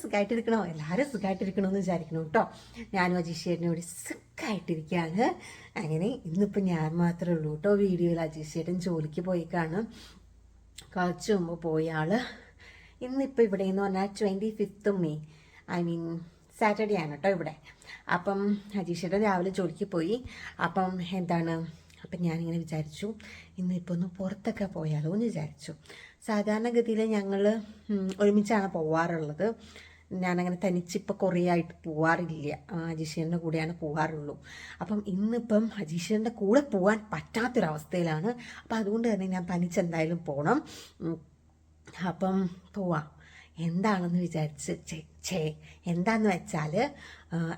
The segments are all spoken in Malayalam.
സുഖമായിട്ടിരിക്കണോ? എല്ലാവരും സുഖമായിട്ടിരിക്കണമെന്ന് വിചാരിക്കണം കേട്ടോ. ഞാനും അജീഷേട്ടനോട് സുഖമായിട്ടിരിക്കുകയാണ്. അങ്ങനെ ഇന്നിപ്പോൾ ഞാൻ മാത്രമേ ഉള്ളൂ കേട്ടോ വീഡിയോയിൽ. അജീഷേട്ടൻ ജോലിക്ക് പോയിക്കാണ്, കുറച്ച് മുമ്പ് പോയ ആള്. ഇന്നിപ്പോൾ ഇവിടെ എന്ന് പറഞ്ഞാൽ 25th May, I mean Saturday ആണ് കേട്ടോ ഇവിടെ. അപ്പം അജീഷേട്ടൻ രാവിലെ ജോലിക്ക് പോയി. അപ്പം അപ്പം ഞാനിങ്ങനെ വിചാരിച്ചു ഇന്നിപ്പോൾ ഒന്ന് പുറത്തൊക്കെ പോയാലോ എന്ന് വിചാരിച്ചു. സാധാരണഗതിയിൽ ഞങ്ങൾ ഒരുമിച്ചാണ് പോവാറുള്ളത്. ഞാനങ്ങനെ തനിച്ചിപ്പോൾ കുറേ ആയിട്ട് പോവാറില്ല, അജീഷേൻ്റെ കൂടെയാണ് പോവാറുള്ളൂ. അപ്പം ഇന്നിപ്പം അജീഷേൻ്റെ കൂടെ പോകാൻ പറ്റാത്തൊരവസ്ഥയിലാണ്. അപ്പം അതുകൊണ്ട് തന്നെ ഞാൻ തനിച്ചെന്തായാലും പോകണം. അപ്പം പോവാം. എന്താണെന്ന് വിചാരിച്ച് എന്താണെന്ന് വെച്ചാൽ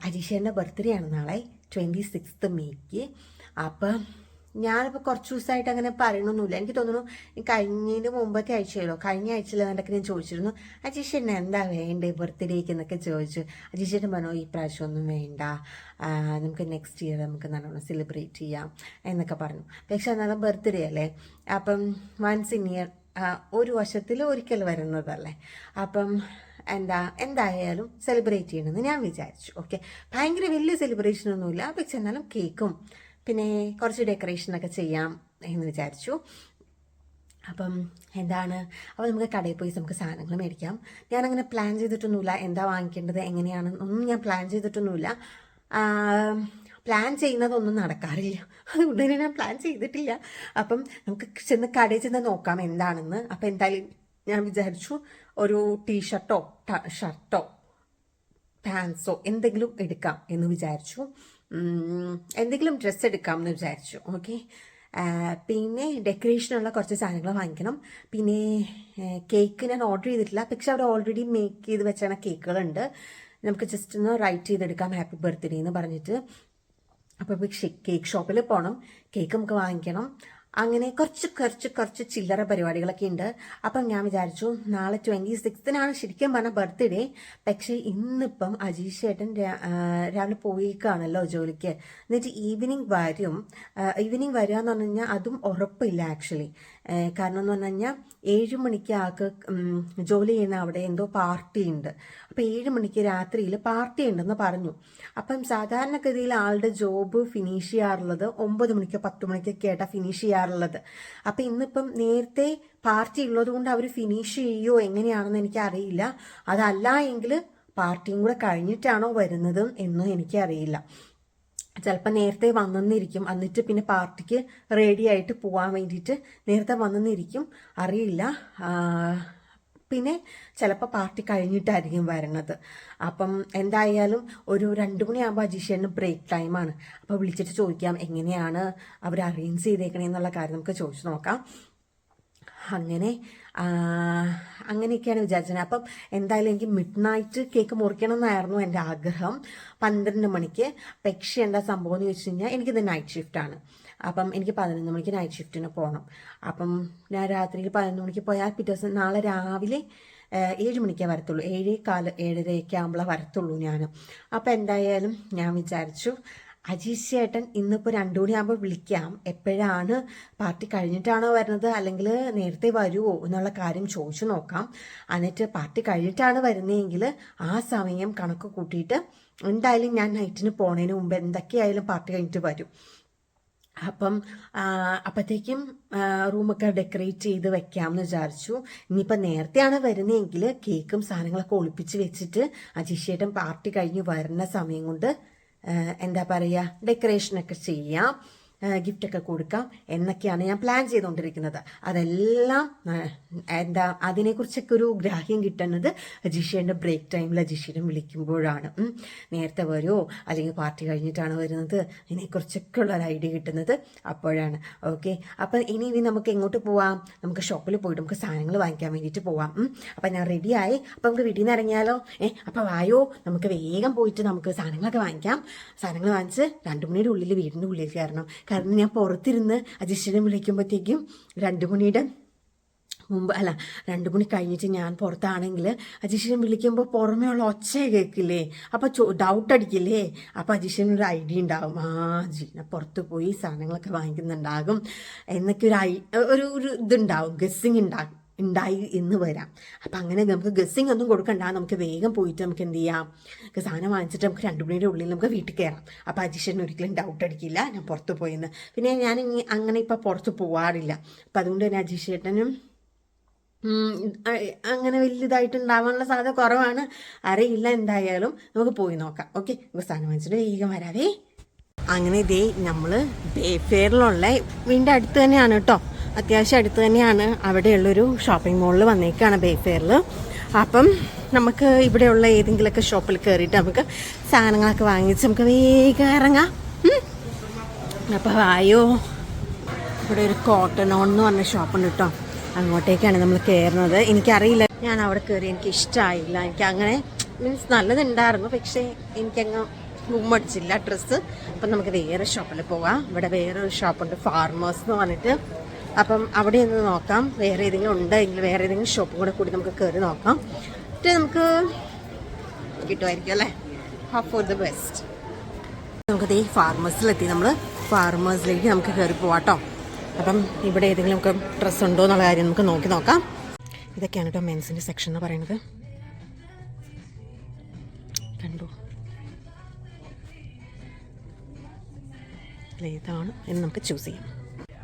അജീഷേൻ്റെ ബർത്ത്ഡേ ആണ് നാളെ, 26th മെയ്ക്ക്. അപ്പം ഞാനിപ്പോൾ കുറച്ച് ദിവസമായിട്ട് അങ്ങനെ പറയണമെന്നില്ല. എനിക്ക് തോന്നുന്നു കഴിഞ്ഞതിന് മുമ്പത്തെ ആഴ്ചയിലോ കഴിഞ്ഞ ആഴ്ചയിലോ എന്നൊക്കെ ഞാൻ ചോദിച്ചിരുന്നു, അജീഷേട്ടന് എന്താ വേണ്ടേ ബർത്ത്ഡേക്ക് എന്നൊക്കെ ചോദിച്ചു. അജീഷേട്ടൻ പറഞ്ഞു ഈ പ്രാവശ്യം ഒന്നും വേണ്ട, നമുക്ക് നെക്സ്റ്റ് ഇയർ നമുക്ക് നല്ലോണം സെലിബ്രേറ്റ് ചെയ്യാം എന്നൊക്കെ പറഞ്ഞു. പക്ഷെ എന്നാലും ബർത്ത്ഡേ അല്ലേ, അപ്പം വൺസ് ഇൻ ഇയർ, ഒരു വർഷത്തിൽ ഒരിക്കൽ വരുന്നതല്ലേ. അപ്പം എന്തായാലും സെലിബ്രേറ്റ് ചെയ്യണമെന്ന് ഞാൻ വിചാരിച്ചു. ഓക്കെ, ഭയങ്കര വലിയ സെലിബ്രേഷനൊന്നുമില്ല, പക്ഷെ എന്നാലും കേക്കും പിന്നെ കുറച്ച് ഡെക്കറേഷനൊക്കെ ചെയ്യാം എന്ന് വിചാരിച്ചു. അപ്പം അപ്പോൾ നമുക്ക് കടയിൽ പോയി നമുക്ക് സാധനങ്ങൾ മേടിക്കാം. ഞാനങ്ങനെ പ്ലാൻ ചെയ്തിട്ടൊന്നുമില്ല, എന്താ വാങ്ങിക്കേണ്ടത് എങ്ങനെയാണെന്നൊന്നും ഞാൻ പ്ലാൻ ചെയ്തിട്ടൊന്നുമില്ല. പ്ലാൻ ചെയ്യുന്നതൊന്നും നടക്കാറില്ല, അതുകൊണ്ട് തന്നെ ഞാൻ പ്ലാൻ ചെയ്തിട്ടില്ല. അപ്പം നമുക്ക് കടയിൽ ചെന്ന് നോക്കാം എന്താണെന്ന്. അപ്പം എന്തായാലും ഞാൻ വിചാരിച്ചു ഒരു ടീഷർട്ടോ ഷർട്ടോ പാൻസോ എന്തെങ്കിലും എടുക്കാം എന്ന് വിചാരിച്ചു. എന്തെങ്കിലും ഡ്രസ്സ് എടുക്കാം എന്ന് വിചാരിച്ചു. ഓക്കെ, പിന്നെ ഡെക്കറേഷനുള്ള കുറച്ച് സാധനങ്ങൾ വാങ്ങിക്കണം. പിന്നെ കേക്ക് ഞാൻ ഓർഡർ ചെയ്തിട്ടില്ല, പക്ഷെ അവർ ഓൾറെഡി മേക്ക് ചെയ്ത് വെച്ചാണ് കേക്കുകളുണ്ട്. നമുക്ക് ജസ്റ്റ് ഒന്ന് റൈറ്റ് ചെയ്തെടുക്കാം ഹാപ്പി ബർത്ത്ഡേ എന്ന് പറഞ്ഞിട്ട്. അപ്പോൾ കേക്ക് ഷോപ്പിൽ പോകണം, കേക്ക് നമുക്ക് വാങ്ങിക്കണം. അങ്ങനെ കുറച്ച് ചില്ലറ പരിപാടികളൊക്കെ ഉണ്ട്. അപ്പം ഞാൻ വിചാരിച്ചു നാളെ 26th ശരിക്കും പറഞ്ഞ ബർത്ത്ഡേ. പക്ഷേ ഇന്നിപ്പം അജീഷ് ചേട്ടൻ രാവിലെ പോയിക്കാണല്ലോ ജോലിക്ക്, എന്നിട്ട് ഈവനിങ് വരിക എന്ന് പറഞ്ഞു കഴിഞ്ഞാൽ അതും ഉറപ്പില്ല ആക്ച്വലി. കാരണം എന്ന് പറഞ്ഞു കഴിഞ്ഞാൽ 7 മണിക്ക് ആൾക്ക് ജോലി ചെയ്യുന്ന അവിടെ എന്തോ പാർട്ടി ഉണ്ട്. അപ്പം 7 മണിക്ക് രാത്രിയിൽ പാർട്ടി ഉണ്ടെന്ന് പറഞ്ഞു. അപ്പം സാധാരണഗതിയിൽ ആളുടെ ജോബ് ഫിനിഷ് ചെയ്യാറുള്ളത് 9 മണിക്കോ 10 മണിക്കൊക്കെ ആയിട്ടാണ് ഫിനിഷ് ചെയ്യാറുള്ളത്. അപ്പം ഇന്നിപ്പം നേരത്തെ പാർട്ടി ഉള്ളത് കൊണ്ട് അവർ ഫിനിഷ് ചെയ്യുമോ എങ്ങനെയാണെന്ന് എനിക്കറിയില്ല. അതല്ല എങ്കിൽ പാർട്ടിയും കൂടെ കഴിഞ്ഞിട്ടാണോ വരുന്നത് എന്നും എനിക്കറിയില്ല. ചിലപ്പോൾ നേരത്തെ വന്നെന്നിരിക്കും, എന്നിട്ട് പിന്നെ പാർട്ടിക്ക് റെഡി ആയിട്ട് പോകാൻ വേണ്ടിയിട്ട് നേരത്തെ വന്നെന്നിരിക്കും, അറിയില്ല. പിന്നെ ചിലപ്പോൾ പാർട്ടി കഴിഞ്ഞിട്ടായിരിക്കും വരണത്. അപ്പം എന്തായാലും ഒരു 2 മണിയാകുമ്പോൾ അജീഷേന് ബ്രേക്ക് ടൈമാണ്. അപ്പോൾ വിളിച്ചിട്ട് ചോദിക്കാം എങ്ങനെയാണ് അവർ അറേഞ്ച് ചെയ്തേക്കണേ എന്നുള്ള കാര്യം നമുക്ക് ചോദിച്ചു നോക്കാം. അങ്ങനെയൊക്കെയാണ് വിചാരിച്ചത്. അപ്പം എന്തായാലും എനിക്ക് മിഡ് നൈറ്റ് കേക്ക് മുറിക്കണം എന്നായിരുന്നു എൻ്റെ ആഗ്രഹം, 12 മണിക്ക്. പക്ഷേ എന്താ സംഭവം എന്ന് ചോദിച്ചു കഴിഞ്ഞാൽ എനിക്കിത് നൈറ്റ് ഷിഫ്റ്റാണ്. അപ്പം എനിക്ക് 11 മണിക്ക് നൈറ്റ് ഷിഫ്റ്റിന് പോകണം. അപ്പം ഞാൻ രാത്രിയിൽ 11 മണിക്ക് പോയാൽ പിറ്റേ ദിവസം നാളെ രാവിലെ 7 മണിക്കേ വരത്തുള്ളൂ, 7:15 7:30 ആകുമ്പോഴാണ് വരത്തുള്ളൂ ഞാൻ. അപ്പം എന്തായാലും ഞാൻ വിചാരിച്ചു അജീഷ് ചേട്ടൻ ഇന്നിപ്പോൾ 2 മണിയാകുമ്പോൾ വിളിക്കാം, എപ്പോഴാണ് പാർട്ടി കഴിഞ്ഞിട്ടാണോ വരുന്നത് അല്ലെങ്കിൽ നേരത്തെ വരുമോ എന്നുള്ള കാര്യം ചോദിച്ചു നോക്കാം. എന്നിട്ട് പാർട്ടി കഴിഞ്ഞിട്ടാണ് വരുന്നതെങ്കിൽ ആ സമയം കണക്ക് കൂട്ടിയിട്ട് എന്തായാലും ഞാൻ നൈറ്റിന് പോണതിന് മുമ്പ് എന്തൊക്കെയായാലും പാർട്ടി കഴിഞ്ഞിട്ട് വരും. അപ്പം അപ്പോഴത്തേക്കും റൂമൊക്കെ ഡെക്കറേറ്റ് ചെയ്ത് വെക്കാമെന്ന് വിചാരിച്ചു. ഇനിയിപ്പോൾ നേരത്തെയാണ് വരുന്നതെങ്കിൽ കേക്കും സാധനങ്ങളൊക്കെ ഒളിപ്പിച്ച് വെച്ചിട്ട് അജീഷ് ചേട്ടൻ പാർട്ടി കഴിഞ്ഞ് വരുന്ന സമയം കൊണ്ട് എന്താ പറയുക ഡെക്കറേഷനൊക്കെ ചെയ്യാം, ഗിഫ്റ്റൊക്കെ കൊടുക്കാം എന്നൊക്കെയാണ് ഞാൻ പ്ലാൻ ചെയ്തുകൊണ്ടിരിക്കുന്നത്. അതെല്ലാം അതിനെക്കുറിച്ചൊക്കെ ഒരു ഗ്രാഹ്യം കിട്ടുന്നത് അജീഷേൻ്റെ ബ്രേക്ക് ടൈമിൽ അജീഷേനെ വിളിക്കുമ്പോഴാണ്. നേരത്തെ വരുമോ അല്ലെങ്കിൽ പാർട്ടി കഴിഞ്ഞിട്ടാണ് വരുന്നത് ഇതിനെക്കുറിച്ചൊക്കെ ഉള്ള ഒരു ഐഡിയ കിട്ടുന്നത് അപ്പോഴാണ്. ഓക്കെ, അപ്പം ഇനി നമുക്ക് എങ്ങോട്ട് പോവാം? നമുക്ക് ഷോപ്പിൽ പോയിട്ട് നമുക്ക് സാധനങ്ങൾ വാങ്ങിക്കാൻ വേണ്ടിയിട്ട് പോവാം. അപ്പം ഞാൻ റെഡിയായി. അപ്പം നമുക്ക് വീട്ടിൽ നിന്ന് ഇറങ്ങിയാലോ? അപ്പം വായോ, നമുക്ക് വേഗം പോയിട്ട് നമുക്ക് സാധനങ്ങളൊക്കെ വാങ്ങിക്കാം. സാധനങ്ങൾ വാങ്ങിച്ച് 2 മണിയുടെ ഉള്ളിൽ വീടിൻ്റെ ഉള്ളിൽ കയറണം. കാരണം ഞാൻ പുറത്തിരുന്ന് അജീഷിനെ വിളിക്കുമ്പോഴത്തേക്കും 2 മണിയുടെ മുമ്പ് 2 മണി കഴിഞ്ഞിട്ട് ഞാൻ പുറത്താണെങ്കിൽ അജീഷിനെ വിളിക്കുമ്പോൾ പുറമേ ഉള്ള ഒച്ച കേൾക്കില്ലേ, അപ്പോൾ ഡൗട്ട് അടിക്കില്ലേ. അപ്പോൾ അജീഷിനൊരു ഐഡിയ ഉണ്ടാകും, ജീന പുറത്ത് പോയി സാധനങ്ങളൊക്കെ വാങ്ങിക്കുന്നുണ്ടാകും എന്നൊക്കെ ഒരു ഇതുണ്ടാവും, ഗസ്സിങ് ഉണ്ടായി എന്ന് വരാം. അപ്പം അങ്ങനെ നമുക്ക് ഗസ്സിങ് ഒന്നും കൊടുക്കണ്ട, നമുക്ക് വേഗം പോയിട്ട് നമുക്ക് എന്ത് ചെയ്യാം, സാധനം വാങ്ങിച്ചിട്ട് നമുക്ക് 2 മണിയുടെ ഉള്ളിൽ നമുക്ക് വീട്ടിൽ കയറാം. അപ്പോൾ അജീഷേട്ടന് ഒരിക്കലും ഡൗട്ട് അടിക്കില്ല ഞാൻ പുറത്ത് പോയെന്ന്. പിന്നെ ഞാൻ അങ്ങനെ ഇപ്പോൾ പുറത്ത് പോവാറില്ല. അപ്പം അതുകൊണ്ട് തന്നെ അജീഷേട്ടനും അങ്ങനെ വലിയതായിട്ടുണ്ടാവാനുള്ള സാധ്യത കുറവാണ്. അറിയില്ല, എന്തായാലും നമുക്ക് പോയി നോക്കാം. ഓക്കെ, നമുക്ക് സാധനം വാങ്ങിച്ചിട്ട് വേഗം വരാവേ. അങ്ങനെ ഇതേ നമ്മൾ ബേഫെയറിലുള്ള വീടിൻ്റെ അടുത്ത് തന്നെയാണ് കേട്ടോ, അത്യാവശ്യം അടുത്ത് തന്നെയാണ്. അവിടെയുള്ളൊരു ഷോപ്പിംഗ് മോളിൽ വന്നേക്കാണ് ബേഫെയറിൽ. അപ്പം നമുക്ക് ഇവിടെയുള്ള ഏതെങ്കിലുമൊക്കെ ഷോപ്പിൽ കയറിയിട്ട് നമുക്ക് സാധനങ്ങളൊക്കെ വാങ്ങിച്ച് നമുക്ക് വേഗം ഇറങ്ങാം. അപ്പോൾ വായോ, ഇവിടെ ഒരു കോട്ടൺ ഓൺ എന്ന് പറഞ്ഞ ഷോപ്പുണ്ട് കേട്ടോ, അങ്ങോട്ടേക്കാണ് നമ്മൾ കയറുന്നത്. എനിക്കറിയില്ല, ഞാൻ അവിടെ കയറി എനിക്ക് ഇഷ്ടമായില്ല. എനിക്ക് അങ്ങനെ മീൻസ് നല്ലതുണ്ടായിരുന്നു, പക്ഷേ എനിക്കങ്ങ് ഗുമ്മടിച്ചില്ല ഡ്രസ്സ്. അപ്പം നമുക്ക് വേറെ ഷോപ്പിൽ പോകാം. ഇവിടെ വേറൊരു ഷോപ്പുണ്ട്, ഫാർമേഴ്സ് എന്ന് പറഞ്ഞിട്ട്. അപ്പം അവിടെ നിന്ന് നോക്കാം, വേറെ ഏതെങ്കിലും ഉണ്ടെങ്കിൽ വേറെ ഏതെങ്കിലും ഷോപ്പും കൂടെ കൂടി നമുക്ക് കയറി നോക്കാം. എന്നിട്ട് നമുക്ക് കിട്ടുമായിരിക്കും അല്ലേ. Hope for the best. നമുക്കത് ഈ ഫാർമേഴ്സിലെത്തി, നമ്മൾ ഫാർമേഴ്സിലേക്ക് നമുക്ക് കയറി പോവാട്ടോ. അപ്പം ഇവിടെ ഏതെങ്കിലും നമുക്ക് ഡ്രസ്സ് ഉണ്ടോ എന്നുള്ള കാര്യം നമുക്ക് നോക്കാം. ഇതൊക്കെയാണ് കേട്ടോ മെൻസിൻ്റെ സെക്ഷൻ എന്ന് പറയുന്നത്. കണ്ടോ, ഇതാണ് എന്ന് നമുക്ക് ചൂസ് ചെയ്യാം.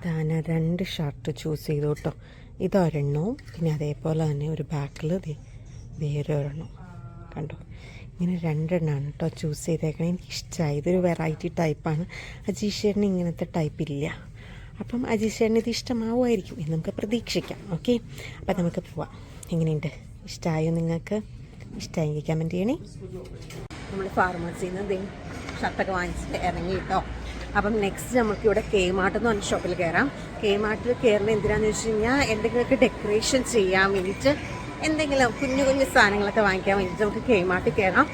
ഞാൻ 2 ഷർട്ട് ചൂസ് ചെയ്തു കേട്ടോ. ഇതൊരെണ്ണവും പിന്നെ അതേപോലെ തന്നെ ഒരു ബാക്കിൽ വേറെ ഒരെണ്ണം. കണ്ടോ, ഇങ്ങനെ 2 എണ്ണമാണ് കേട്ടോ ചൂസ് ചെയ്തേക്കണം. എനിക്കിഷ്ടമായി, ഇതൊരു വെറൈറ്റി ടൈപ്പാണ്. അജീഷേട്ടന് ഇങ്ങനത്തെ ടൈപ്പ് ഇല്ല. അപ്പം അജീഷേട്ടന് ഇത് ഇഷ്ടമാവുമായിരിക്കും എന്ന് നമുക്ക് പ്രതീക്ഷിക്കാം. ഓക്കെ, അപ്പം നമുക്ക് പോവാം. എങ്ങനെയുണ്ട്, ഇഷ്ടമായോ നിങ്ങൾക്ക്? ഇഷ്ടമായി കമൻറ്റ് ചെയ്യണേ. നമ്മൾ ഫാർമസിയിൽ നിന്ന് ഷർട്ടൊക്കെ വാങ്ങിച്ചിട്ട് ഇറങ്ങി കേട്ടോ. അപ്പം നെക്സ്റ്റ് നമുക്ക് ഇവിടെ കെ മാർട്ട് എന്ന് പറഞ്ഞ ഷോപ്പിൽ കയറാം. കെ മാർട്ടിൽ കയറുന്നത് എന്തിനാണെന്ന് വെച്ച് കഴിഞ്ഞാൽ എന്തെങ്കിലുമൊക്കെ ഡെക്കറേഷൻ ചെയ്യാൻ വേണ്ടിയിട്ട്, എന്തെങ്കിലും കുഞ്ഞു കുഞ്ഞു സാധനങ്ങളൊക്കെ വാങ്ങിക്കാൻ വേണ്ടിയിട്ട് നമുക്ക് കെ മാർട്ടിൽ കയറാം.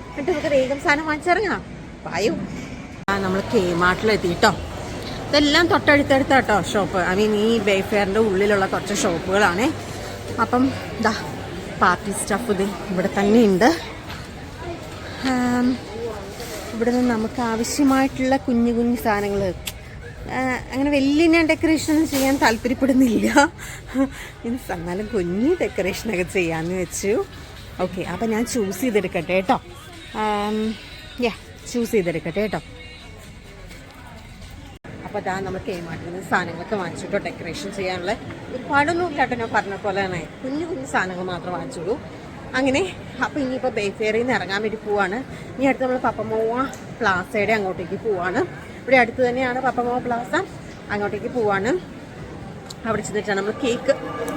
എന്നിട്ട് നമുക്ക് വേഗം സാധനം വാങ്ങിച്ചിറങ്ങാം. വായു, നമ്മൾ കെ മാർട്ടിലെത്തി കേട്ടോ. ഇതെല്ലാം തൊട്ടടുത്തടുത്താട്ടോ ഷോപ്പ്. ഐ മീൻ ഈ ബേഫെയറിൻ്റെ ഉള്ളിലുള്ള കുറച്ച് ഷോപ്പുകളാണ്. അപ്പം ഇതാ പാർട്ടി സ്റ്റഫ് ഇത് ഇവിടെ തന്നെ ഉണ്ട്. ഇവിടെ നിന്ന് നമുക്ക് ആവശ്യമായിട്ടുള്ള കുഞ്ഞു കുഞ്ഞു സാധനങ്ങൾ, അങ്ങനെ വലിയ ഞാൻ ഡെക്കറേഷനൊന്നും ചെയ്യാൻ താല്പര്യപ്പെടുന്നില്ല. മീൻസ് എന്നാലും കുഞ്ഞു ഡെക്കറേഷനൊക്കെ ചെയ്യാമെന്ന് വെച്ചു. ഓക്കെ, അപ്പം ഞാൻ ചൂസ് ചെയ്തെടുക്കട്ടെ കേട്ടോ. ചൂസ് ചെയ്തെടുക്കട്ടെ കേട്ടോ. അപ്പോൾ അതാ നമ്മൾ കെ മാർട്ടിൽ നിന്ന് സാധനങ്ങളൊക്കെ വാങ്ങിച്ചിട്ടോ. ഡെക്കറേഷൻ ചെയ്യാനുള്ള ഒരുപാടൊന്നും ഇല്ലാട്ടോ, ഞാൻ പറഞ്ഞ പോലെ തന്നെ കുഞ്ഞു കുഞ്ഞു സാധനങ്ങൾ മാത്രം വാങ്ങിച്ചോളൂ. അങ്ങനെ അപ്പോൾ ഇനിയിപ്പോൾ ബേഫെയറിൽ നിന്ന് ഇറങ്ങാൻ വേണ്ടി പോവാണ്. ഇനി അടുത്ത് നമ്മൾ പപ്പമോവ പ്ലാസയുടെ അങ്ങോട്ടേക്ക് പോവാണ്. ഇവിടെ അടുത്ത് തന്നെയാണ് പപ്പമോവ പ്ലാസ, അങ്ങോട്ടേക്ക് പോവാണ്. അവിടെ ചെന്നിട്ടാണ് നമ്മൾ കേക്ക്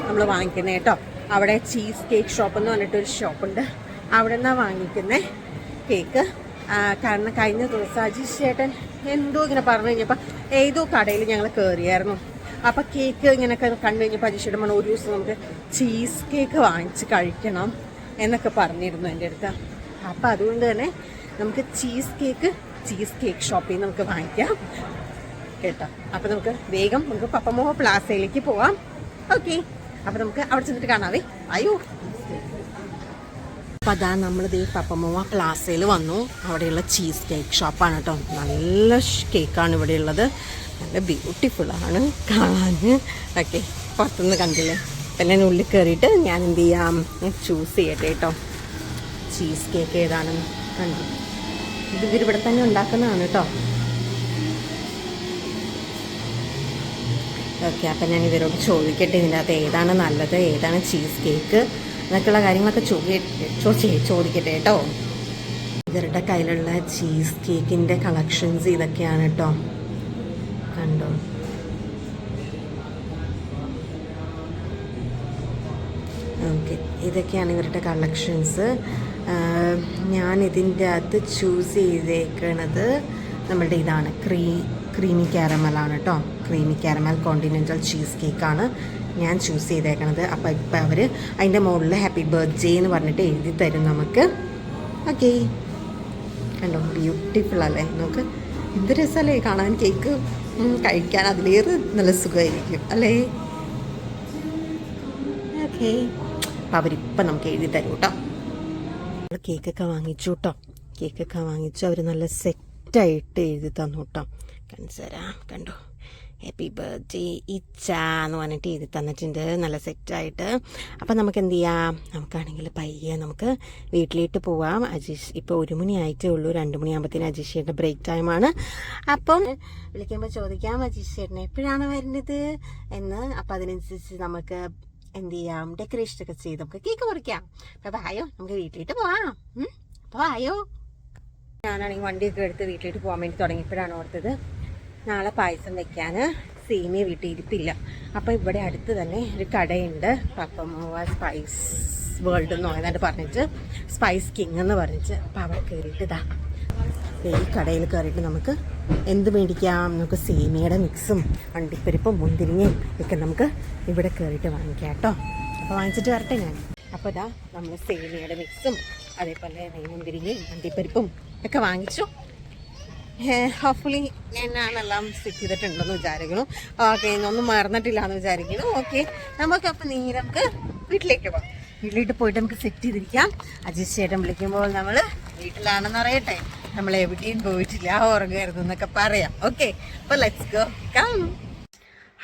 നമ്മൾ വാങ്ങിക്കുന്നത് കേട്ടോ. അവിടെ ചീസ് കേക്ക് ഷോപ്പ് എന്ന് പറഞ്ഞിട്ടൊരു ഷോപ്പുണ്ട്, അവിടെ നിന്നാണ് വാങ്ങിക്കുന്നത് കേക്ക്. കാരണം കഴിഞ്ഞ ദിവസം അജീഷ് ചേട്ടൻ എന്തോ ഇങ്ങനെ പറഞ്ഞു കഴിഞ്ഞപ്പോൾ ഏതോ കടയിൽ ഞങ്ങൾ കയറിയായിരുന്നു. അപ്പം കേക്ക് ഇങ്ങനെയൊക്കെ കണ്ടു കഴിഞ്ഞപ്പോൾ അജീഷ് ചേട്ടൻ പറഞ്ഞു ഒരു ദിവസം നമുക്ക് ചീസ് കേക്ക് വാങ്ങിച്ച് കഴിക്കണം എന്നൊക്കെ പറഞ്ഞിരുന്നു എൻ്റെ അടുത്ത്. അപ്പം അതുകൊണ്ട് തന്നെ നമുക്ക് ചീസ് കേക്ക് ഷോപ്പിൽ നിന്ന് നമുക്ക് വാങ്ങിക്കാം കേട്ടോ. അപ്പം നമുക്ക് വേഗം നമുക്ക് പപ്പമോഹ പ്ലാസയിലേക്ക് പോവാം. ഓക്കെ, അപ്പം നമുക്ക് അവിടെ ചെന്നിട്ട് കാണാവേ. അയ്യോ, അപ്പം അതാ നമ്മളിത് പപ്പമോഹ പ്ലാസയിൽ വന്നു. അവിടെയുള്ള ചീസ് കേക്ക് ഷോപ്പാണ് കേട്ടോ. നല്ല കേക്കാണ് ഇവിടെ ഉള്ളത്, നല്ല ബ്യൂട്ടിഫുള്ളാണ് കാണാൻ. ഓക്കെ, പുറത്തുനിന്ന് കണ്ടില്ലേ. അപ്പം ഞാൻ ഉള്ളിൽ കയറിയിട്ട് ഞാൻ എന്ത് ചെയ്യാം, ചൂസ് ചെയ്യട്ടെ കേട്ടോ ചീസ് കേക്ക് ഏതാണെന്ന്. കണ്ടു, ഇത് ഇവരിവിടെ തന്നെ ഉണ്ടാക്കുന്നതാണ് കേട്ടോ. ഓക്കെ, അപ്പം ഞാൻ ഇവരോട് ചോദിക്കട്ടെ ഇതിൻ്റെ അകത്ത് ഏതാണ് നല്ലത്, ഏതാണ് ചീസ് കേക്ക് എന്നൊക്കെയുള്ള കാര്യങ്ങളൊക്കെ ചോദിക്കട്ടെ കേട്ടോ. ഇവരുടെ കയ്യിലുള്ള ചീസ് കേക്കിൻ്റെ കളക്ഷൻസ് ഇതൊക്കെയാണ് കേട്ടോ. കണ്ടോ, ഓക്കെ, ഇതൊക്കെയാണ് ഇവരുടെ കളക്ഷൻസ്. ഞാൻ ഇതിൻ്റെ അകത്ത് ചൂസ് ചെയ്തേക്കണത് നമ്മളുടെ ഇതാണ് ക്രീമി കാരമലാണ് കേട്ടോ. ക്രീമി കാരമൽ കോണ്ടിനെൻ്റൽ ചീസ് കേക്കാണ് ഞാൻ ചൂസ് ചെയ്തേക്കണത്. അപ്പോൾ ഇപ്പോൾ അവർ അതിൻ്റെ മുകളിൽ ഹാപ്പി ബർത്ത്ഡേ എന്ന് പറഞ്ഞിട്ട് എഴുതി തരും നമുക്ക്. ഓക്കെ, കണ്ടോ, ബ്യൂട്ടിഫുൾ അല്ലേ, നമുക്ക് എന്ത് രസമല്ലേ കാണാൻ. കേക്ക് കഴിക്കാൻ അതിലേറെ നല്ല സുഖമായിരിക്കും അല്ലേ. ഓക്കെ, അപ്പോൾ അവരിപ്പം നമുക്ക് എഴുതി തരും കേട്ടോ. കേക്കൊക്കെ വാങ്ങിച്ചു കേട്ടോ. കേക്കൊക്കെ വാങ്ങിച്ചു, അവർ നല്ല സെറ്റായിട്ട് എഴുതി തന്നു കേട്ടോ. കാണിച്ചു തരാം. കണ്ടോ, ഹാപ്പി ബർത്ത്ഡേ ഇച്ച എന്ന് പറഞ്ഞിട്ട് എഴുതി തന്നിട്ടുണ്ട് നല്ല സെറ്റായിട്ട്. അപ്പം നമുക്ക് എന്ത് ചെയ്യാം, നമുക്കാണെങ്കിൽ പയ്യെ നമുക്ക് വീട്ടിലേക്ക് പോവാം. അജീഷ് ഇപ്പോൾ 1 മണി ആയിട്ടേ ഉള്ളൂ, 2 മണിയാകുമ്പോഴത്തേന് അജീഷ് ചേട്ടൻ്റെ ബ്രേക്ക് ടൈമാണ്. അപ്പം വിളിക്കുമ്പോൾ ചോദിക്കാം അജീഷ് ചേട്ടൻ എപ്പോഴാണ് വരുന്നത് എന്ന്. അപ്പം അതിനനുസരിച്ച് നമുക്ക് എന്ത് ചെയ്യാം, ഡെക്കറേഷനൊക്കെ ചെയ്ത് നമുക്ക് കേക്ക് മുറിക്കാം. അപ്പം വായോ നമുക്ക് വീട്ടിലേക്ക് പോവാം. അപ്പോൾ വായോ. ഞാനാണെങ്കിൽ വണ്ടിയൊക്കെ എടുത്ത് വീട്ടിലേക്ക് പോകാൻ വേണ്ടി തുടങ്ങിയപ്പോഴാണ് ഓർത്തത് നാളെ പായസം വെക്കാൻ സേമിയ വീട്ടിൽ ഇരിപ്പില്ല. അപ്പോൾ ഇവിടെ അടുത്ത് തന്നെ ഒരു കടയുണ്ട്, പപ്പമോവ സ്പൈസ് വേൾഡ് എന്നോ ഏതാണ്ട് പറഞ്ഞിട്ട്, സ്പൈസ് കിങ് എന്ന് പറഞ്ഞിട്ട്. അപ്പോൾ അവിടെ കയറിയിട്ട് ഇതാ ഈ കടയിൽ കയറിയിട്ട് നമുക്ക് എന്ത് മേടിക്കാം, നമുക്ക് സേമിയയുടെ മിക്സും അണ്ടിപ്പരിപ്പും മുന്തിരിങ്ങയും ഒക്കെ നമുക്ക് ഇവിടെ കയറിയിട്ട് വാങ്ങിക്കാം കേട്ടോ. അപ്പോൾ വാങ്ങിച്ചിട്ട് വരട്ടെ ഞാൻ. അപ്പോൾ ഇതാ നമ്മൾ സേമിയയുടെ മിക്സും അതേപോലെ മുന്തിരിങ്ങയും അണ്ടിപ്പരിപ്പും ഒക്കെ വാങ്ങിച്ചു. ഹോപ്പ്ഫുള്ളി ഞാനെല്ലാം സെറ്റ് ചെയ്തിട്ടുണ്ടെന്ന് വിചാരിക്കുന്നു. ഓക്കെ, ഒന്നും മറന്നിട്ടില്ല എന്ന് വിചാരിക്കുന്നു. ഓക്കെ, നമുക്കപ്പോൾ നമുക്ക് വീട്ടിലേക്ക് പോകാം. വീട്ടിലേക്ക് പോയിട്ട് നമുക്ക് സെറ്റ് ചെയ്തിരിക്കാം. അജീഷ് ചേട്ടൻ വിളിക്കുമ്പോൾ നമ്മൾ വീട്ടിലാണെന്ന് അറിയട്ടെ, നമ്മൾ എവിടെയും പോയിട്ടില്ല, ഉറങ്ങായിരുന്നു എന്നൊക്കെ പറയാം. ഓക്കെ, അപ്പോൾ let's go come.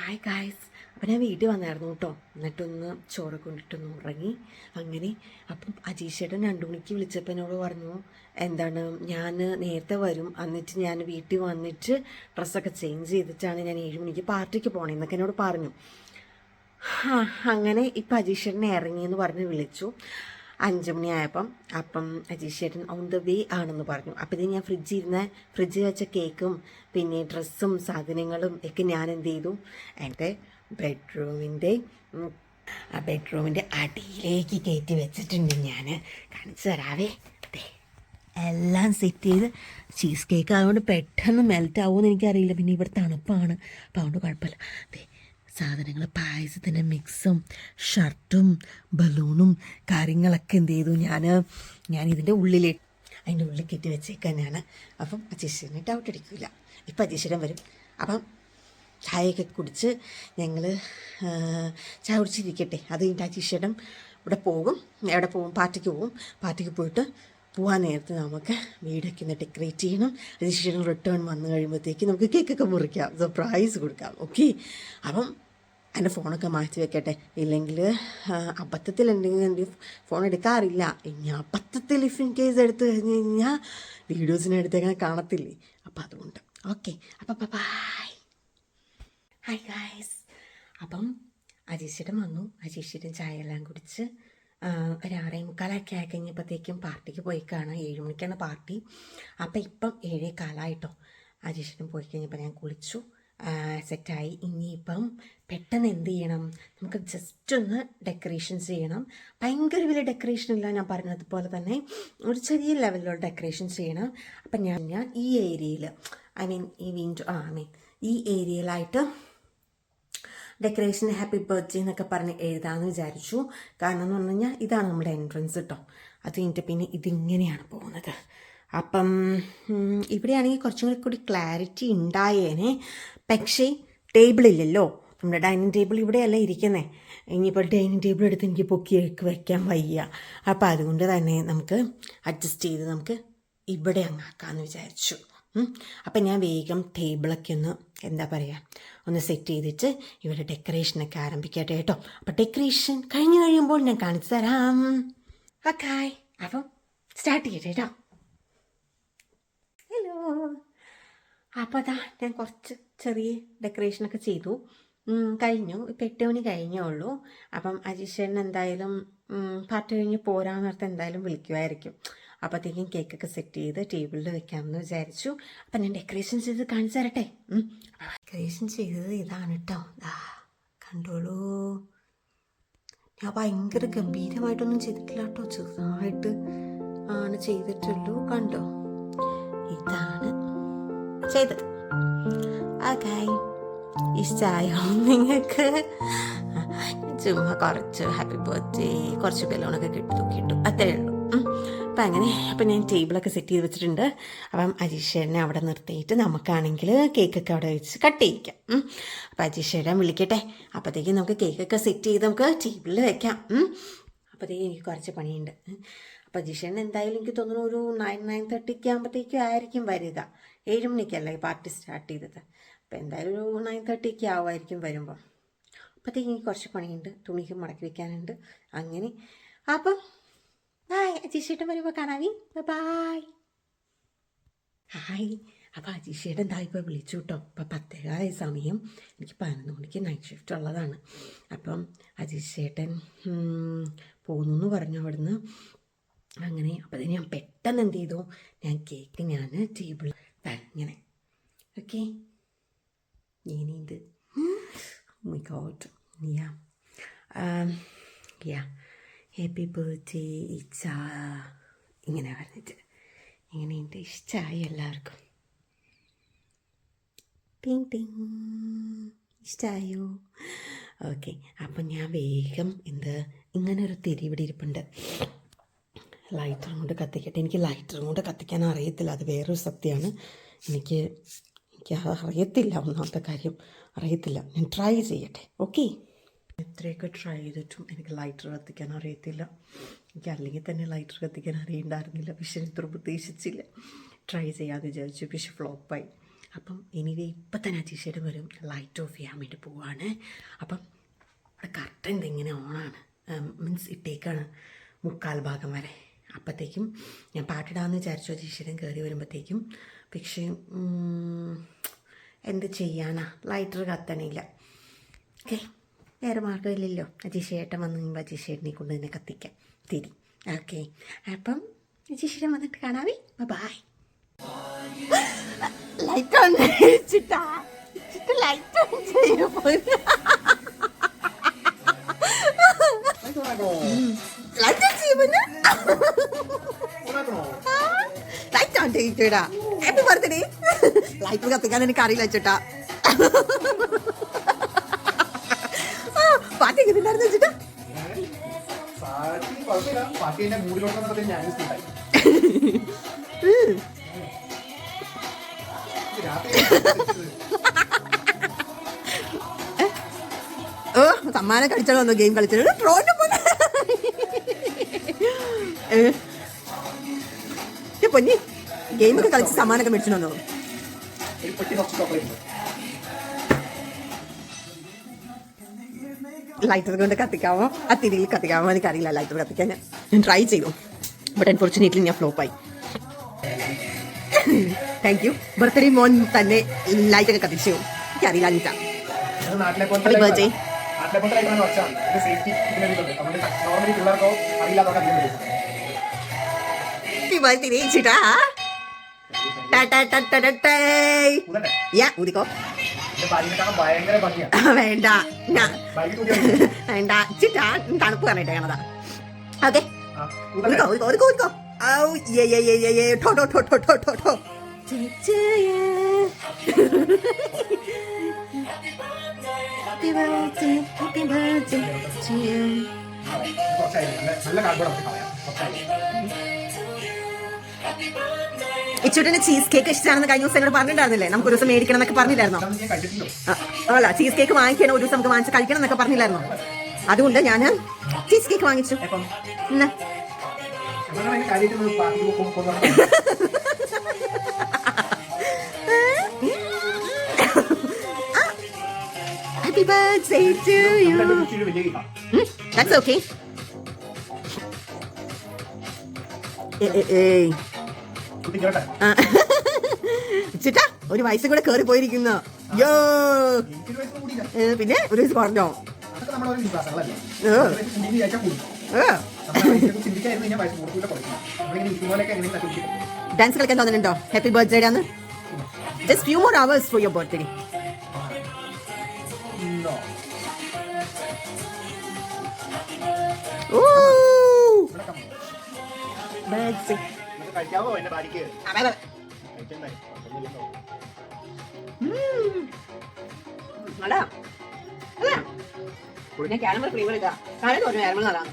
Hi guys, അപ്പം ഞാൻ വീട്ടിൽ വന്നായിരുന്നു കേട്ടോ. എന്നിട്ടൊന്ന് ചോറ് കൊണ്ടിട്ടൊന്ന് ഉറങ്ങി അങ്ങനെ. അപ്പം അജീഷ് ചേട്ടൻ 2 മണിക്ക് വിളിച്ചപ്പോൾ എന്നോട് പറഞ്ഞു എന്താണ് ഞാൻ നേരത്തെ വരും, എന്നിട്ട് ഞാൻ വീട്ടിൽ വന്നിട്ട് ഡ്രസ്സൊക്കെ ചേഞ്ച് ചെയ്തിട്ടാണ് ഞാൻ 7 മണിക്ക് പാർട്ടിക്ക് പോകണമെന്നൊക്കെ എന്നോട് പറഞ്ഞു. അങ്ങനെ ഇപ്പം അജീഷ് ചേട്ടൻ ഇറങ്ങിയെന്ന് പറഞ്ഞ് വിളിച്ചു 5 മണിയായപ്പം. അപ്പം അജീഷ് ചേട്ടൻ ഓൺ ദ വേ ആണെന്ന് പറഞ്ഞു. അപ്പം ഇത് ഞാൻ ഫ്രിഡ്ജിൽ വെച്ച കേക്കും പിന്നെ ഡ്രസ്സും സാധനങ്ങളും ഒക്കെ ഞാൻ എന്ത് ചെയ്തു, എൻ്റെ ബെഡ്റൂമിൻ്റെ അടിയിലേക്ക് കയറ്റി വെച്ചിട്ടുണ്ട്. ഞാൻ കാണിച്ചു തരാവേ. എല്ലാം സെറ്റ് ചെയ്ത്, ചീസ് കേക്ക് അതുകൊണ്ട് പെട്ടെന്ന് മെൽറ്റ് ആവുമെന്ന് എനിക്കറിയില്ല. പിന്നെ ഇവിടെ തണുപ്പാണ്, അപ്പോൾ അതുകൊണ്ട് കുഴപ്പമില്ല. സാധനങ്ങൾ പായസത്തിൻ്റെ മിക്സും ഷർട്ടും ബലൂണും കാര്യങ്ങളൊക്കെ എന്ത് ചെയ്തു, ഞാൻ ഇതിൻ്റെ ഉള്ളിൽ കയറ്റി വെച്ചേക്കാൻ ഞാൻ. അപ്പം അജീശ്വരന് ഡൗട്ട് അടിക്കില്ല. ഇപ്പം അജീശ്വരൻ വരും. അപ്പം ചായയൊക്കെ കുടിച്ച് ഞങ്ങൾ ചായ കുടിച്ചിരിക്കട്ടെ. അത് കഴിഞ്ഞിട്ട് അജീശ്വരൻ ഇവിടെ പോകും. എവിടെ പോകും? പാർട്ടിക്ക് പോകും. പാർട്ടിക്ക് പോയിട്ട് പോകാൻ നേരത്ത് നമുക്ക് വീടൊക്കെ ഒന്ന് ഡെക്കറേറ്റ് ചെയ്യണം. അജീശ്വരൻ റിട്ടേൺ വന്നു കഴിയുമ്പോഴത്തേക്ക് നമുക്ക് കേക്കൊക്കെ മുറിക്കാം, സർപ്രൈസ് കൊടുക്കാം. ഓക്കെ, അപ്പം എൻ്റെ ഫോണൊക്കെ മാറ്റി വെക്കട്ടെ. ഇല്ലെങ്കിൽ അബദ്ധത്തിൽ എന്തെങ്കിലും എൻ്റെ ഫോൺ എടുക്കാറില്ല. ഇനി അബദ്ധത്തിൽ ഇൻ കേസ് എടുത്തു കഴിഞ്ഞ് കഴിഞ്ഞാൽ വീഡിയോസിനെടുത്തേക്കാൻ കാണത്തില്ലേ, അപ്പം അതുകൊണ്ട്. ഓക്കെ, അപ്പം ബൈ. Hi guys. അപ്പം അജീശ്വരൻ വന്നു. അജീശ്വരൻ ചായ എല്ലാം കുടിച്ച് ഒരു 6:45 ആയി കഴിഞ്ഞപ്പോഴത്തേക്കും പാർട്ടിക്ക് പോയിക്കാണ്. 7 മണിക്കാണ് പാർട്ടി. അപ്പം ഇപ്പം 7:15 അജീശ്വരൻ പോയി കഴിഞ്ഞപ്പോൾ ഞാൻ കുളിച്ചു സെറ്റായി. ഇനിയിപ്പം പെട്ടെന്ന് എന്ത് ചെയ്യണം, നമുക്ക് ജസ്റ്റ് ഒന്ന് ഡെക്കറേഷൻ ചെയ്യണം. ഭയങ്കര വലിയ ഡെക്കറേഷൻ ഇല്ല, ഞാൻ പറഞ്ഞതുപോലെ തന്നെ ഒരു ചെറിയ ലെവലിലുള്ള ഡെക്കറേഷൻ ചെയ്യണം. അപ്പം ഞാൻ ഈ ഏരിയയിൽ ഈ ഏരിയയിലായിട്ട് ഡെക്കറേഷൻ ഹാപ്പി ബർത്ത്ഡേ എന്നൊക്കെ പറഞ്ഞ് എഴുതാമെന്ന് വിചാരിച്ചു. കാരണം എന്ന് പറഞ്ഞു കഴിഞ്ഞാൽ ഇതാണ് നമ്മുടെ എൻട്രൻസ് കേട്ടോ. അത് കഴിഞ്ഞിട്ട് പിന്നെ ഇതിങ്ങനെയാണ് പോകുന്നത്. അപ്പം ഇവിടെയാണെങ്കിൽ കുറച്ചും കൂടി ക്ലാരിറ്റി ഉണ്ടായേനെ. പക്ഷേ ടേബിളില്ലല്ലോ, നമ്മുടെ ഡൈനിങ് ടേബിൾ ഇവിടെയല്ല ഇരിക്കുന്നത്. ഇനിയിപ്പോൾ ഡൈനിങ് ടേബിൾ എടുത്ത് എനിക്ക് പൊക്കിയൊക്കെ വയ്ക്കാൻ വയ്യ. അപ്പോൾ അതുകൊണ്ട് തന്നെ നമുക്ക് അഡ്ജസ്റ്റ് ചെയ്ത് നമുക്ക് ഇവിടെ അങ്ങാക്കാമെന്ന് വിചാരിച്ചു. അപ്പം ഞാൻ വേഗം ടേബിളൊക്കെ ഒന്ന് സെറ്റ് ചെയ്തിട്ട് ഇവിടെ ഡെക്കറേഷനൊക്കെ ആരംഭിക്കട്ടെ കേട്ടോ. അപ്പം ഡെക്കറേഷൻ കഴിഞ്ഞ് കഴിയുമ്പോൾ ഞാൻ കാണിച്ചു തരാം. ഓക്കെ, അപ്പം സ്റ്റാർട്ട് ചെയ്യട്ടെ കേട്ടോ. ഹലോ. അപ്പോൾ അതാ ഞാൻ കുറച്ച് ചെറിയ ഡെക്കറേഷനൊക്കെ ചെയ്തു കഴിഞ്ഞു. ഇപ്പം 8 മണി കഴിഞ്ഞേ ഉള്ളൂ. അപ്പം അജീശ്വരൻ എന്തായാലും പാർട്ടി കഴിഞ്ഞ് പോരാന്നോർത്ത് എന്തായാലും വിളിക്കുമായിരിക്കും. അപ്പോഴത്തേക്കും കേക്കൊക്കെ സെറ്റ് ചെയ്ത് ടേബിളിൽ വെക്കാമെന്ന് വിചാരിച്ചു. അപ്പം ഞാൻ ഡെക്കറേഷൻ ചെയ്ത് കാണിച്ചു തരട്ടെ. ഡെക്കറേഷൻ ചെയ്തത് ഇതാണ് കേട്ടോ. കണ്ടോളൂ. ഞാൻ ഭയങ്കര ഗംഭീരമായിട്ടൊന്നും ചെയ്തിട്ടില്ല കേട്ടോ, ചെറുതായിട്ട് ആണ് ചെയ്തിട്ടുള്ളൂ. കണ്ടോ, ഇതാണ് ചെയ്തത്. ഓക്കേ, ഇഷ്ടമായോ നിങ്ങൾക്ക്? ചുമ്മാ കുറച്ച് ഹാപ്പി ബർത്ത്ഡേ കുറച്ച് ബലൂണൊക്കെ കിട്ടും, അത്രേ ഉള്ളൂ. അപ്പം അങ്ങനെ അപ്പം ഞാൻ ടേബിളൊക്കെ സെറ്റ് ചെയ്ത് വെച്ചിട്ടുണ്ട്. അപ്പം അജീഷേനെ അവിടെ നിർത്തിയിട്ട് നമുക്കാണെങ്കിൽ കേക്കൊക്കെ അവിടെ വെച്ച് കട്ട് ചെയ്യിക്കാം. അപ്പം അജീഷേനെ വിളിക്കട്ടെ. അപ്പോഴത്തേക്കും നമുക്ക് കേക്കൊക്കെ സെറ്റ് ചെയ്ത് നമുക്ക് ടേബിളിൽ വെക്കാം. അപ്പോഴത്തേക്കും എനിക്ക് കുറച്ച് പണിയുണ്ട്. അപ്പം അജീഷേനെ എന്തായാലും എനിക്ക് തോന്നുന്നു ഒരു 9-9:30 ആകുമ്പോഴത്തേക്കും ആയിരിക്കും വരിക. 7 മണിക്കല്ലേ പാർട്ടി സ്റ്റാർട്ട് ചെയ്തത്. അപ്പോൾ എന്തായാലും ഒരു 9:30 ആവുമായിരിക്കും വരുമ്പം. അപ്പോഴത്തേക്ക് എനിക്ക് കുറച്ച് പണിയുണ്ട്, തുണിക്ക് മടക്കി വെക്കാനുണ്ട്. അങ്ങനെ അപ്പം ബായ്, അജീഷേട്ടൻ വരുമ്പോൾ കാണാവി. ബായ്. ഹായ്. അപ്പോൾ അജീഷേട്ടൻ എന്താ ഇപ്പോൾ വിളിച്ചു കേട്ടോ. അപ്പോൾ 10:15 സമയം, എനിക്ക് 11 മണിക്ക് നൈറ്റ് ഷിഫ്റ്റ് ഉള്ളതാണ്. അപ്പം അജീഷേട്ടൻ പോകുന്നു പറഞ്ഞു അവിടുന്ന്. അങ്ങനെ അപ്പോൾ അതിന് ഞാൻ പെട്ടെന്ന് എന്ത് ചെയ്തു, ഞാൻ കേക്ക് ഞാൻ ടേബിൾ ഇങ്ങനെ ഓക്കെ ഇനിയുണ്ട്. My God. Yeah happy birthday ഇച്ച ഇങ്ങനെ പറഞ്ഞിട്ട് ഇങ്ങനെയുണ്ട്. ഇഷ്ടമായി എല്ലാവർക്കും. ടിങ് ടിങ്. ഇഷ്ടമായോ? ഓക്കെ. അപ്പം ഞാൻ വേഗം ഇങ്ങനൊരു തിരി ഇവിടെ ഇരിപ്പുണ്ട്. ലൈറ്ററും കൊണ്ട് കത്തിക്കട്ടെ. എനിക്ക് ലൈറ്ററും കൊണ്ട് കത്തിക്കാൻ അറിയത്തില്ല, അത് വേറൊരു സത്യമാണ്. എനിക്ക് അറിയത്തില്ല, ഒന്നാമത്തെ കാര്യം അറിയത്തില്ല. ഞാൻ ട്രൈ ചെയ്യട്ടെ. ഓക്കെ. എത്രയൊക്കെ ട്രൈ ചെയ്തിട്ടും എനിക്ക് ലൈറ്റർ കത്തിക്കാൻ അറിയത്തില്ല. എനിക്ക് അല്ലെങ്കിൽ തന്നെ ലൈറ്റർ കത്തിക്കാൻ അറിയണ്ടായിരുന്നില്ല. പക്ഷെ ഇത്ര പ്രതീക്ഷിച്ചില്ല. ട്രൈ ചെയ്യാമെന്ന് വിചാരിച്ചു, പക്ഷെ ഫ്ലോപ്പായി. അപ്പം എനിവേ ഇപ്പം തന്നെ അജീഷേട്ടൻ വരും, ലൈറ്റ് ഓഫ് ചെയ്യാൻ വേണ്ടി പോവാണ്. അപ്പം അവിടെ കറക്റ്റ് ഇങ്ങനെ ഓണാണ്, മീൻസ് ഇട്ടേക്കാണ് 3/4 ഭാഗം വരെ. അപ്പോഴത്തേക്കും ഞാൻ പാട്ടിടാമെന്ന് വിചാരിച്ചു അജീഷേട്ടൻ കയറി വരുമ്പോഴത്തേക്കും. പക്ഷേ എന്ത് ചെയ്യാനാ, ലൈറ്റർ കത്തണില്ല. ഓക്കെ, വേറെ മാർഗ്ഗമില്ലല്ലോ. അജീഷേട്ടൻ വന്ന് കഴിയുമ്പോൾ അജീഷേട്ടനെ കൊണ്ട് തന്നെ കത്തിക്കാം തിരി. ഓക്കെ, അപ്പം അജീഷേട്ടൻ വന്നിട്ട് കാണാവേ. ബൈ. ലൈറ്റ് ഓൺ വെച്ചിട്ടാ ലൈറ്റ് ഓൺ ചെയ്യുമ്പോൾ ലൈറ്റ് ഓൺ ചെയ്യുമ്പോൾ ലൈറ്റ് ഓൺ ചെയ്യിച്ചോടാ. Happy birthday. ലൈറ്റ് കത്തിക്കാൻ എനിക്ക് അറിയില്ല ചേട്ടാ. പാർട്ടി എങ്ങനെയുണ്ടായിരുന്നു ചേട്ടാ? ഓ, സമ്മാനം കളിച്ചാൽ വന്നു, ഗെയിം കളിച്ചത് ട്രോന്റെ പൊന്നി ഗെയിമൊക്കെ കളിച്ച് സമ്മാനമൊക്കെ മേടിച്ചു വന്നു. ലൈറ്റർ കൊണ്ട് കത്തിക്കാമോ, ആ തിരിയിൽ കത്തിക്കാമോ എനിക്കറിയില്ല. ലൈറ്റർ കത്തിക്കാൻ ഞാൻ ട്രൈ ചെയ്തു, ബട്ട് അൺഫോർച്ചുനേറ്റ്ലി ഞാൻ ഫ്ലോപ്പായി. Thank you. ബർത്ത്ഡേ മോൻ തന്നെ ലൈറ്റൊക്കെ കത്തിച്ചു. എനിക്കറിയില്ല അനിത. Happy birthday. ഊതിക്കോ. വേണ്ട വേണ്ട ചിട്ടാ, തണുപ്പ് പറഞ്ഞിട്ടേ കാണതാ. ഓക്കെ, ഊതിക്കോ. ഇച്ചൂട്ടിന് ചീസ് കേക്ക് ഇഷ്ടമാണെന്ന് കഴിഞ്ഞ ദിവസം എന്നോട് പറഞ്ഞിട്ടുണ്ടായിരുന്നില്ലേ? നമുക്ക് ഒരു ദിവസം മേടിക്കണം എന്നൊക്കെ പറഞ്ഞില്ലായിരുന്നോ? അല്ല, ചീസ് കേക്ക് വാങ്ങിക്കണം, ഒരു ദിവസം നമുക്ക് വാങ്ങിച്ച് കഴിക്കണം എന്നൊക്കെ പറഞ്ഞില്ലായിരുന്നോ? അതുകൊണ്ട് ഞാൻ ചീസ് കേക്ക് വാങ്ങിച്ചു. Happy birthday to you. That's okay. ചിട്ടാ, ഒരു വയസ്സും കൂടെ കേറി പോയിരിക്കുന്നു. യോ, പിന്നെ ഒരു വയസ്സ് പറഞ്ഞോ? ഡാൻസ് കളിക്കാൻ തോന്നുന്നുണ്ടോ? ഹാപ്പി ബർത്ത്ഡേ ആണ്. Just few more hours for your birthday. Caramel flavour ഇതാ. കാര്യം പറഞ്ഞു കാരമൽ നല്ലതാണ്.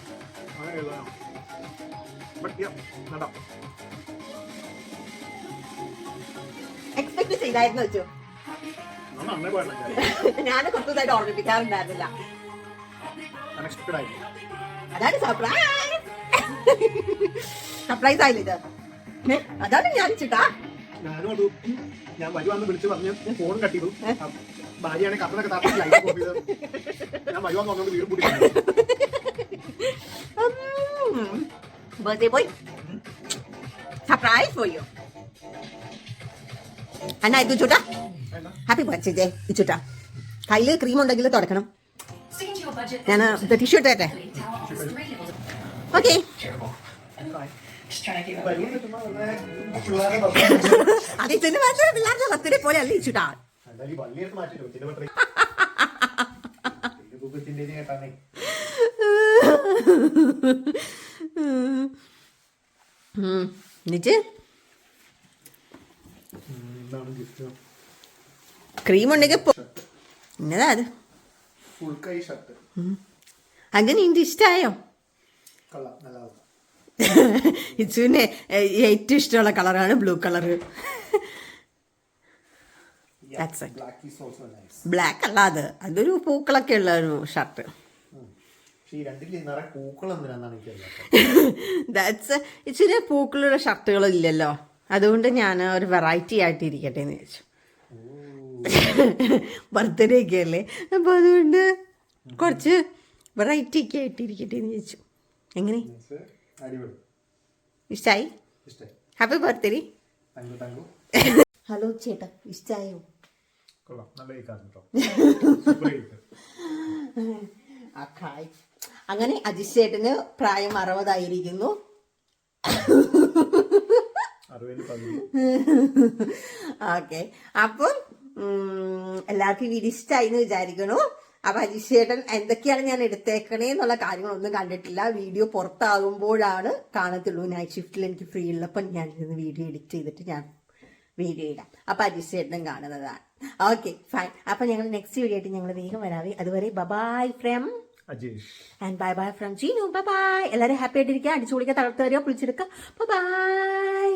എക്സ്പെക്ട് ചെയ്തായിരുന്നു വെച്ചു. ഞാൻ കുറച്ച് ദിവസമായിട്ട് ഓർമ്മിപ്പിക്കാറുണ്ടായിരുന്നില്ല. അതാണ് സർപ്രൈസ്. സർപ്രൈസ് ആയില്ല ഇത്. അതാണ് ഞാൻ ചിട്ടാ. ഞാനും അത് ഞാൻ വരുവാന്ന് വിളിച്ച് പറഞ്ഞ് ഫോൺ കട്ട് ചെയ്തു. ഭാര്യയാണെ കത്തനൊക്കെ താത്തി ലൈറ്റ് ഓഫ് ചെയ്ത് ഞാൻ വരുവാന്ന് പറഞ്ഞോണ്ട് വീട് കൂടി birthday boy surprise for you. അന്നാ ഇത് ചൂട്ടാ ഹാപ്പി ബർത്ത്ഡേ ചൂട്ടാ. കയ്യില് ക്രീം ഉണ്ടെങ്കിൽ തുടക്കണം. ഞാൻ ടിഷ്യൂ ഇട്ടേ. ഓക്കെ അത് ഇതിന് മാത്രം പിള്ളേരുടെ ബർത്ത്ഡേ പോലെ അല്ലേ ചൂട്ടാ. എന്നിട്ട് ക്രീം ഉണ്ടെങ്കിൽ എന്നതാ അത് ഫുൾ കൈ ഷർട്ട്. അങ്ങനെ എനിക്ക് ഇഷ്ടമായോ? ഇച്ചുവിന് ഏറ്റവും ഇഷ്ടമുള്ള കളറാണ് ബ്ലൂ കളറ്. ബ്ലാക്ക് അല്ല, അതൊരു പൂക്കളൊക്കെ ഉള്ള ഒരു ഷർട്ട്. ഇച്ചിരി പൂക്കളുടെ ഷർട്ടുകൾ ഇല്ലല്ലോ, അതുകൊണ്ട് ഞാൻ ഒരു വെറൈറ്റി ആയിട്ട് ഇരിക്കട്ടെ എന്ന് വെച്ചു. ബർത്ത്ഡേ ഒക്കെ അല്ലേ, അപ്പോൾ അതുകൊണ്ട് കുറച്ച് വെറൈറ്റി ഒക്കെ ആയിട്ട് ഇരിക്കട്ടെ എന്ന് വെച്ചു. എങ്ങനെ ഇഷ്ടായി? Happy birthday. ഹലോ ചേട്ടാ, ഇഷ്ടായോ? അങ്ങനെ അജിത് ചേട്ടന് പ്രായം 60 ആയിരിക്കുന്നു. ഓക്കെ, അപ്പം എല്ലാവർക്കും വീഡിയോ ഇഷ്ടമായി എന്ന് വിചാരിക്കണു. അപ്പൊ അജിത് ചേട്ടൻ എന്തൊക്കെയാണ് ഞാൻ എടുത്തേക്കണേ എന്നുള്ള കാര്യങ്ങളൊന്നും കണ്ടിട്ടില്ല. വീഡിയോ പുറത്താകുമ്പോഴാണ് കാണത്തുള്ളൂ. നൈറ്റ് ഷിഫ്റ്റിൽ എനിക്ക് ഫ്രീ ഉള്ളപ്പോൾ ഞാൻ ഇരുന്ന് വീഡിയോ എഡിറ്റ് ചെയ്തിട്ട് ഞാൻ വീഡിയോ ഇടാം. അപ്പൊ അജിത് ചേട്ടനും കാണുന്നതാണ്. Okay fine. അപ്പൊ ഞങ്ങൾ നെക്സ്റ്റ് വീഡിയോ ആയിട്ട് ഞങ്ങൾ വേഗം വരാവേ. അതുവരെ bye from Ajesh and bye from Jeenu. Bye. എല്ലാവരും ഹാപ്പി ആയിട്ടിരിക്കുക, അടിച്ചു പൊളിക്കുക, തളർത്ത് വരിക, പൊളിച്ചെടുക്കുക. ബൈ.